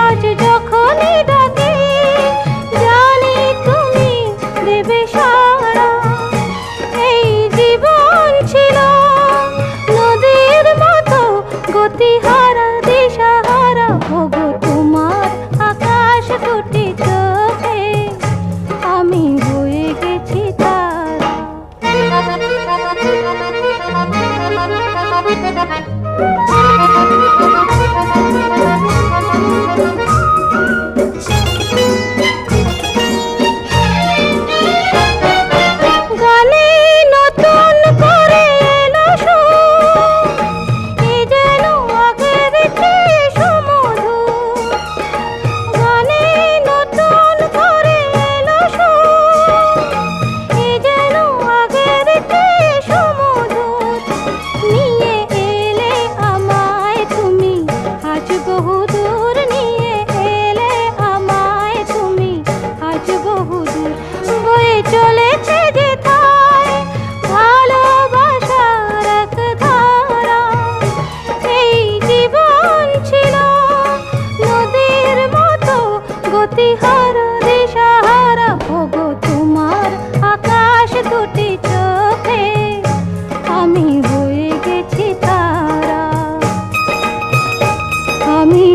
আজ যখনই ডাকি জানি তুমি দেবে সাড়া। এই জীবন ছিল নদীর মতো গতিহারা দিশাহারা, ওগো তোমার আকাশ দুটি চোখে আমি হয়ে গেছি তারা। চলেছে যেথায় ভালোবাসার এক ধারা, এই জীবন ছিল নদীর মতো গতিহারা দিশাহারা, ওগো তোমার আকাশ দুটি চোখে আমি হয়ে গেছি তারা। আমি